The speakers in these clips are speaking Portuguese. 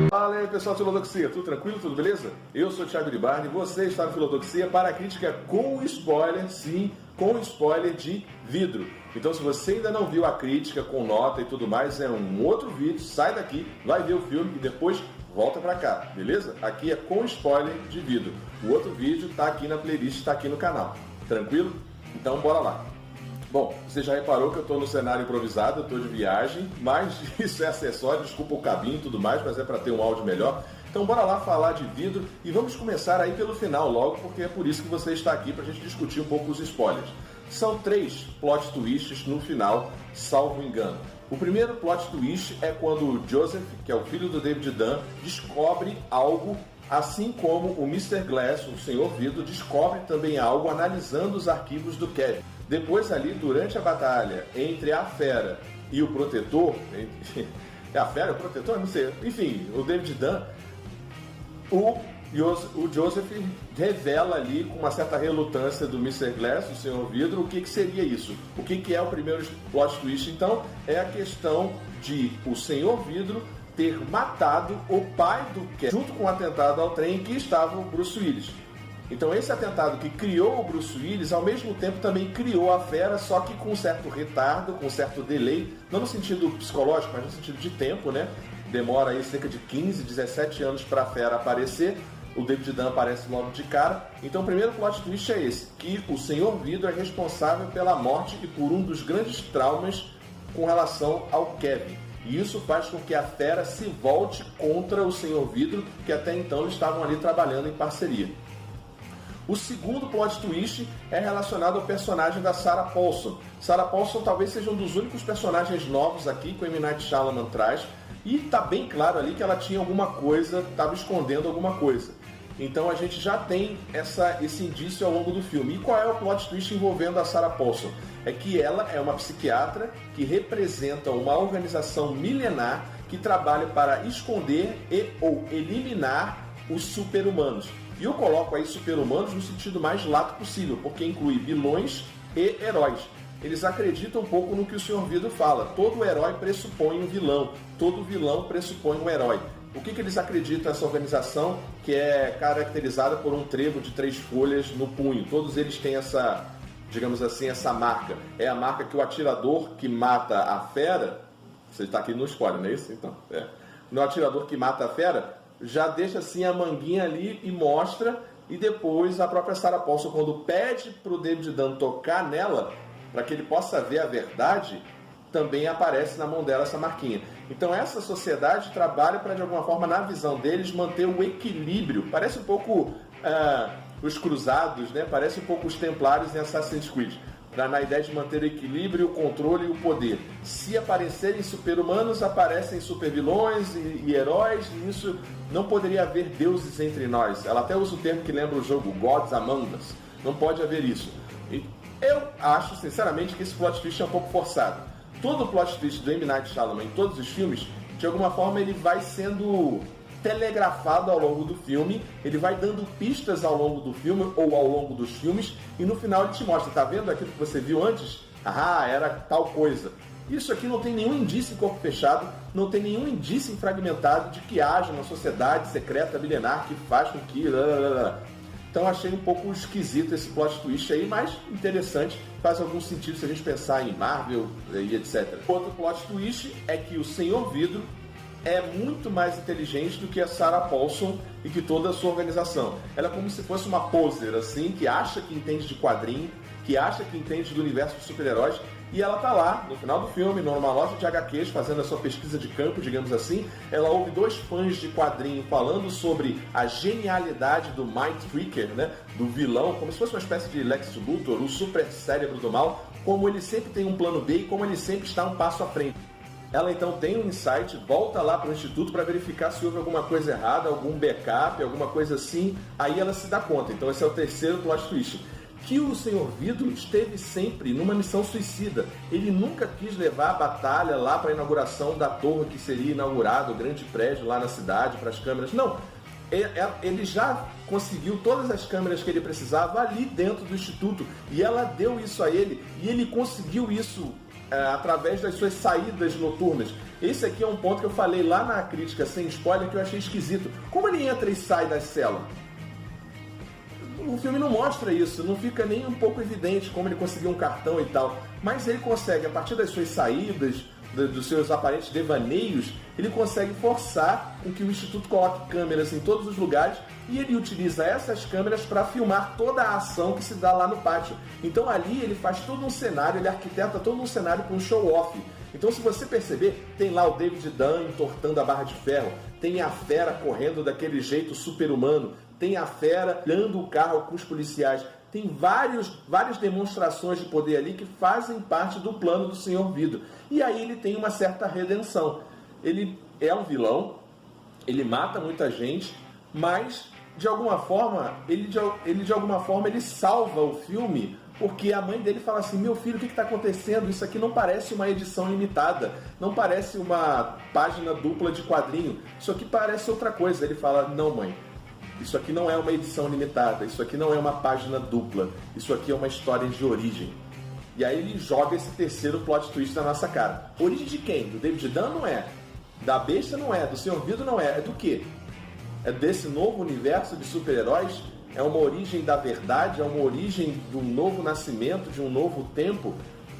Fala aí, pessoal do Filodoxia, tudo tranquilo, tudo beleza? Eu sou o Thiago de Barney, você está no Filodoxia para a crítica com spoiler, sim, com spoiler de vidro. Então, se você ainda não viu a crítica com nota e tudo mais, é um outro vídeo, sai daqui, vai ver o filme e depois volta pra cá, beleza? Aqui é com spoiler de vidro. O outro vídeo tá aqui na playlist, tá aqui no canal, tranquilo? Então, bora lá. Bom, você já reparou que eu estou no cenário improvisado, eu estou de viagem, mas isso é acessório, desculpa o cabinho e tudo mais, mas é para ter um áudio melhor. Então bora lá falar de vidro e vamos começar aí pelo final logo, porque é por isso que você está aqui, para a gente discutir um pouco os spoilers. São 3 plot twists no final, salvo engano. O primeiro plot twist é quando o Joseph, que é o filho do David Dunn, descobre algo, assim como o Mr. Glass, o Senhor Vidro, descobre também algo analisando os arquivos do Kevin. Depois ali, durante a batalha entre a Fera e o Protetor, é a Fera, o Protetor? Não sei, enfim, o David Dunn, o Joseph revela ali com uma certa relutância do Mr. Glass, o Senhor Vidro, o que seria isso? O que é o primeiro plot twist? Então, é a questão de o Senhor Vidro ter matado o pai do Kevin, junto com o atentado ao trem que estava o Bruce Willis. Então esse atentado que criou o Bruce Willis, ao mesmo tempo também criou a Fera, só que com um certo retardo, com um certo delay, não no sentido psicológico, mas no sentido de tempo, né? Demora aí cerca de 15, 17 anos para a Fera aparecer, o David Dunn aparece logo de cara. Então o primeiro plot twist é esse, que o Senhor Vidro é responsável pela morte e por um dos grandes traumas com relação ao Kevin. E isso faz com que a Fera se volte contra o Senhor Vidro, que até então eles estavam ali trabalhando em parceria. O segundo plot twist é relacionado ao personagem da Sarah Paulson. Sarah Paulson talvez seja um dos únicos personagens novos aqui que o M. Night Shyamalan traz. E está bem claro ali que ela tinha alguma coisa, estava escondendo alguma coisa. Então a gente já tem esse indício ao longo do filme. E qual é o plot twist envolvendo a Sarah Paulson? É que ela é uma psiquiatra que representa uma organização milenar que trabalha para esconder ou eliminar os super-humanos. E eu coloco aí super-humanos no sentido mais lato possível, porque inclui vilões e heróis. Eles acreditam um pouco no que o Senhor Vidro fala. Todo herói pressupõe um vilão, todo vilão pressupõe um herói. O que eles acreditam nessa organização, que é caracterizada por um trevo de 3 folhas no punho? Todos eles têm essa, digamos assim, essa marca. É a marca que o atirador que mata a Fera, você está aqui no spoiler, não é isso? Então, no atirador que mata a Fera, já deixa assim a manguinha ali e mostra, e depois a própria Sarah Paulson, quando pede para o David Dunn tocar nela, para que ele possa ver a verdade, também aparece na mão dela essa marquinha. Então essa sociedade trabalha para, de alguma forma, na visão deles, manter o equilíbrio. Parece um pouco os Cruzados, né? Parece um pouco os Templários em Assassin's Creed. Na ideia de manter o equilíbrio, o controle e o poder. Se aparecerem super-humanos, aparecem super-vilões e heróis, e isso não poderia haver deuses entre nós. Ela até usa o termo que lembra o jogo Gods Among Us. Não pode haver isso. E eu acho, sinceramente, que esse plot twist é um pouco forçado. Todo o plot twist do M. Night Shyamalan em todos os filmes, de alguma forma, ele vai sendo telegrafado ao longo do filme, ele vai dando pistas ao longo do filme ou ao longo dos filmes, e no final ele te mostra, tá vendo aquilo que você viu antes? Ah, era tal coisa. Isso aqui não tem nenhum indício em corpo fechado, não tem nenhum indício em fragmentado de que haja uma sociedade secreta milenar que faz com que... Então achei um pouco esquisito esse plot twist aí, mas interessante, faz algum sentido se a gente pensar em Marvel e etc. Outro plot twist é que o Senhor Vidro é muito mais inteligente do que a Sarah Paulson e que toda a sua organização. Ela é como se fosse uma poser, assim, que acha que entende de quadrinho, que acha que entende do universo de super-heróis, e ela tá lá, no final do filme, numa loja de HQs, fazendo a sua pesquisa de campo, digamos assim. Ela ouve 2 fãs de quadrinho falando sobre a genialidade do Mind Tricker, né, do vilão, como se fosse uma espécie de Lex Luthor, o super cérebro do mal, como ele sempre tem um plano B e como ele sempre está um passo à frente. Ela então tem um insight, volta lá para o instituto para verificar se houve alguma coisa errada, algum backup, alguma coisa assim, aí ela se dá conta. Então esse é o terceiro plot twist. Que o Senhor Vidro esteve sempre numa missão suicida. Ele nunca quis levar a batalha lá para a inauguração da torre que seria inaugurado, o grande prédio lá na cidade, para as câmeras. Não, ele já conseguiu todas as câmeras que ele precisava ali dentro do instituto, e ela deu isso a ele, e ele conseguiu isso através das suas saídas noturnas. Esse aqui é um ponto que eu falei lá na crítica sem spoiler que eu achei esquisito. Como ele entra e sai da cela? O filme não mostra isso, não fica nem um pouco evidente como ele conseguiu um cartão e tal. Mas ele consegue, a partir das suas saídas, dos seus aparentes devaneios, ele consegue forçar com que o Instituto coloque câmeras em todos os lugares e ele utiliza essas câmeras para filmar toda a ação que se dá lá no pátio. Então ali ele faz todo um cenário, ele arquiteta todo um cenário com um show-off. Então se você perceber, tem lá o David Dunn entortando a barra de ferro, tem a fera correndo daquele jeito super-humano, tem a fera olhando o carro com os policiais. Tem várias demonstrações de poder ali que fazem parte do plano do Senhor Vidro. E aí ele tem uma certa redenção. Ele é um vilão, ele mata muita gente, mas de alguma forma ele salva o filme, porque a mãe dele fala assim: meu filho, o que está acontecendo? Isso aqui não parece uma edição limitada, não parece uma página dupla de quadrinho, isso aqui parece outra coisa. Ele fala: não, mãe, isso aqui não é uma edição limitada, isso aqui não é uma página dupla, isso aqui é uma história de origem. E aí ele joga esse terceiro plot twist na nossa cara. Origem de quem? Do David Dunn? Não é. Da besta? Não é. Do Senhor Vidro? Não é. É do quê? É desse novo universo de super-heróis? É uma origem da verdade? É uma origem de um novo nascimento, de um novo tempo?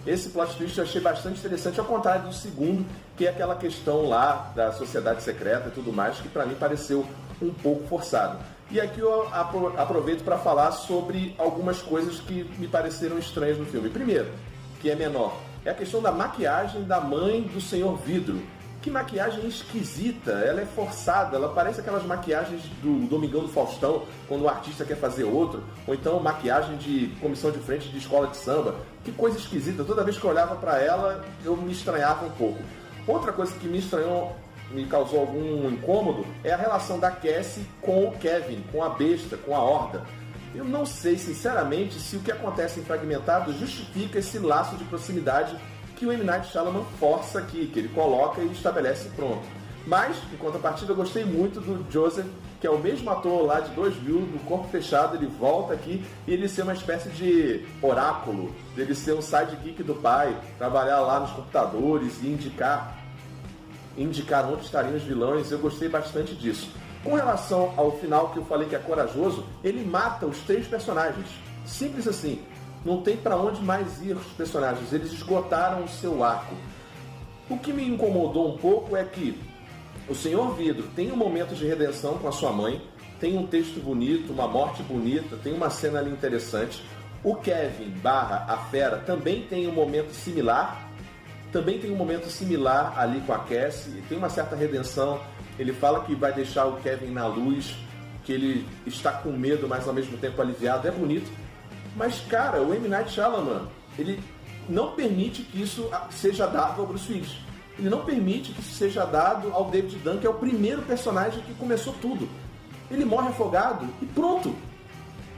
Esse plot twist eu achei bastante interessante, ao contrário do segundo, que é aquela questão lá da sociedade secreta e tudo mais, que para mim pareceu um pouco forçado. E aqui eu aproveito para falar sobre algumas coisas que me pareceram estranhas no filme. Primeiro, que é menor, é a questão da maquiagem da mãe do Senhor Vidro. Que maquiagem esquisita, ela é forçada, ela parece aquelas maquiagens do Domingão do Faustão, quando o artista quer fazer outro, ou então maquiagem de comissão de frente de escola de samba. Que coisa esquisita, toda vez que eu olhava para ela, eu me estranhava um pouco. Outra coisa que me estranhou, me causou algum incômodo, é a relação da Cassie com o Kevin, com a besta, com a horda. Eu não sei, sinceramente, se o que acontece em Fragmentado justifica esse laço de proximidade que o M. Night Shyamalan força aqui, que ele coloca e estabelece pronto. Mas, em contrapartida, eu gostei muito do Joseph, que é o mesmo ator lá de 2000, do Corpo Fechado. Ele volta aqui e ele ser uma espécie de oráculo, ele ser um sidekick do pai, trabalhar lá nos computadores e indicar onde estariam os vilões. Eu gostei bastante disso. Com relação ao final, que eu falei que é corajoso, ele mata os 3 personagens. Simples assim. Não tem para onde mais ir os personagens. Eles esgotaram o seu arco. O que me incomodou um pouco é que o Senhor Vidro tem um momento de redenção com a sua mãe, tem um texto bonito, uma morte bonita, tem uma cena ali interessante. O Kevin / a Fera também tem um momento similar. Também tem um momento similar ali com a Cassie. Tem uma certa redenção. Ele fala que vai deixar o Kevin na luz, que ele está com medo, mas ao mesmo tempo aliviado. É bonito. Mas, cara, o M. Night Shyamalan, ele não permite que isso seja dado ao Bruce Willis. Ele não permite que isso seja dado ao David Dunn, que é o primeiro personagem que começou tudo. Ele morre afogado e pronto.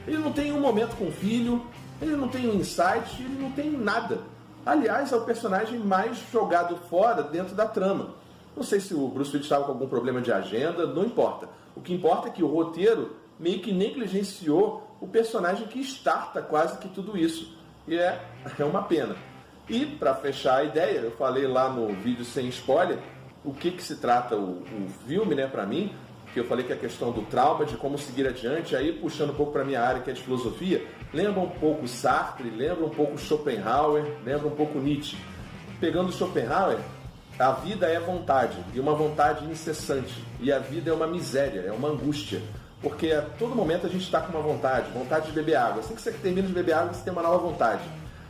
Ele não tem um momento com o filho, ele não tem um insight, ele não tem nada. Aliás, é o personagem mais jogado fora dentro da trama. Não sei se o Bruce Willis estava com algum problema de agenda, não importa. O que importa é que o roteiro meio que negligenciou o personagem que starta quase que tudo isso. E é uma pena. E, para fechar a ideia, eu falei lá no vídeo sem spoiler, o que se trata o filme, né, para mim, que eu falei que é a questão do trauma, de como seguir adiante, aí puxando um pouco para a minha área, que é de filosofia, lembra um pouco Sartre, lembra um pouco Schopenhauer, lembra um pouco Nietzsche. Pegando Schopenhauer, a vida é vontade, e uma vontade incessante. E a vida é uma miséria, é uma angústia. Porque a todo momento a gente está com uma vontade de beber água. Assim que você termina de beber água, você tem uma nova vontade.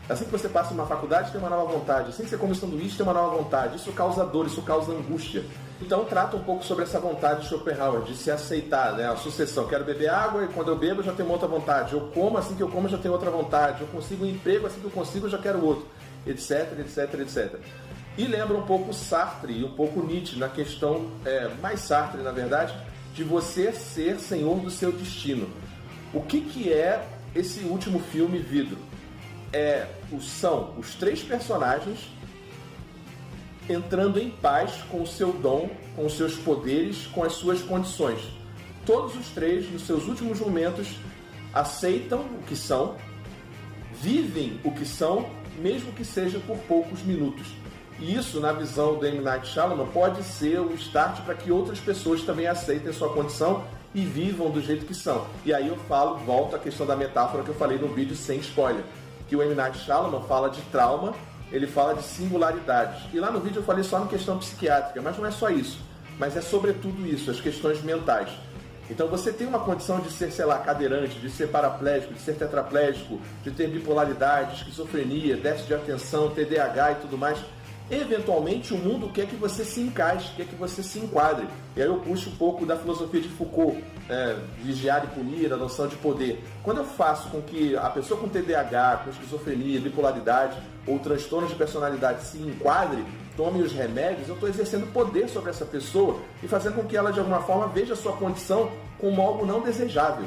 Assim que você passa uma faculdade, tem uma nova vontade. Assim que você come um sanduíche, tem uma nova vontade. Isso causa dor, isso causa angústia. Então trata um pouco sobre essa vontade de Schopenhauer, de se aceitar, né? A sucessão. Quero beber água e quando eu bebo eu já tenho uma outra vontade. Eu como, assim que eu como eu já tenho outra vontade. Eu consigo um emprego, assim que eu consigo eu já quero outro. Etc, etc, etc. E lembra um pouco Sartre e um pouco Nietzsche, na questão, mais Sartre na verdade, de você ser senhor do seu destino. O que é esse último filme, Vidro? São os 3 personagens entrando em paz com o seu dom, com os seus poderes, com as suas condições. Todos os 3, nos seus últimos momentos, aceitam o que são, vivem o que são mesmo que seja por poucos minutos. E isso, na visão do M. Night Shyamalan, pode ser o start para que outras pessoas também aceitem sua condição e vivam do jeito que são. E aí eu volto à questão da metáfora que eu falei no vídeo sem spoiler, que o M. Night Shyamalan fala de trauma, ele fala de singularidades. E lá no vídeo eu falei só na questão psiquiátrica, mas não é só isso. Mas é sobretudo isso, as questões mentais. Então você tem uma condição de ser, sei lá, cadeirante, de ser paraplégico, de ser tetraplégico, de ter bipolaridade, esquizofrenia, déficit de atenção, TDAH e tudo mais. Eventualmente o mundo quer que você se encaixe, quer que você se enquadre. E aí eu puxo um pouco da filosofia de Foucault, vigiar e punir, a noção de poder. Quando eu faço com que a pessoa com TDAH, com esquizofrenia, bipolaridade ou transtorno de personalidade se enquadre, tome os remédios, eu estou exercendo poder sobre essa pessoa e fazendo com que ela de alguma forma veja a sua condição como algo não desejável.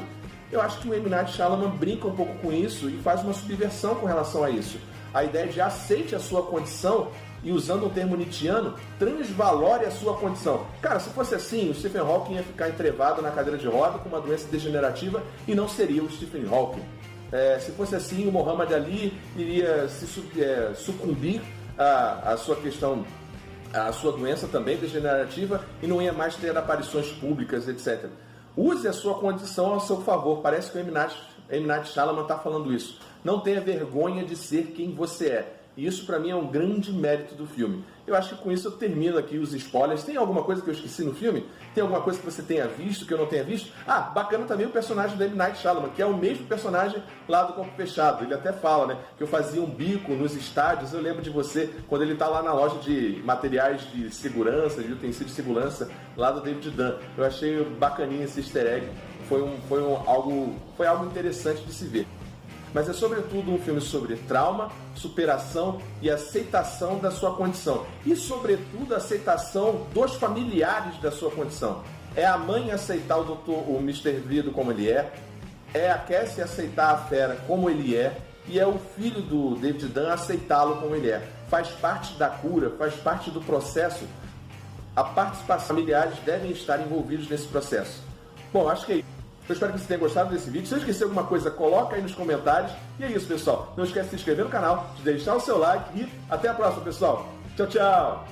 Eu acho que o M. Night Shyamalan brinca um pouco com isso e faz uma subversão com relação a isso. A ideia de aceite a sua condição e, usando um termo nietzschiano, transvalore a sua condição. Cara, se fosse assim, o Stephen Hawking ia ficar entrevado na cadeira de roda com uma doença degenerativa e não seria o Stephen Hawking. Se fosse assim, o Muhammad Ali iria se sucumbir à sua questão, à sua doença também degenerativa e não ia mais ter aparições públicas, etc. Use a sua condição ao seu favor. Parece que o M. Night Shyamalan está falando isso. Não tenha vergonha de ser quem você é. E isso para mim é um grande mérito do filme. Eu acho que com isso eu termino aqui os spoilers. Tem alguma coisa que eu esqueci no filme? Tem alguma coisa que você tenha visto, que eu não tenha visto? Ah, bacana também o personagem do M. Night Shyamalan, que é o mesmo personagem lá do Corpo Fechado. Ele até fala, né, que eu fazia um bico nos estádios. Eu lembro de você, quando ele está lá na loja de materiais de segurança, de utensílios de segurança, lá do David Dunn. Eu achei bacaninha esse easter egg. Foi algo interessante de se ver. Mas é sobretudo um filme sobre trauma, superação e aceitação da sua condição. E sobretudo a aceitação dos familiares da sua condição. É a mãe aceitar o Mr. Vidro como ele é a Cassie aceitar a fera como ele é, e é o filho do David Dunn aceitá-lo como ele é. Faz parte da cura, faz parte do processo. A participação familiares devem estar envolvidos nesse processo. Bom, acho que é isso. Eu espero que você tenha gostado desse vídeo. Se eu esquecer alguma coisa, coloca aí nos comentários. E é isso, pessoal. Não esquece de se inscrever no canal, de deixar o seu like e até a próxima, pessoal. Tchau, tchau!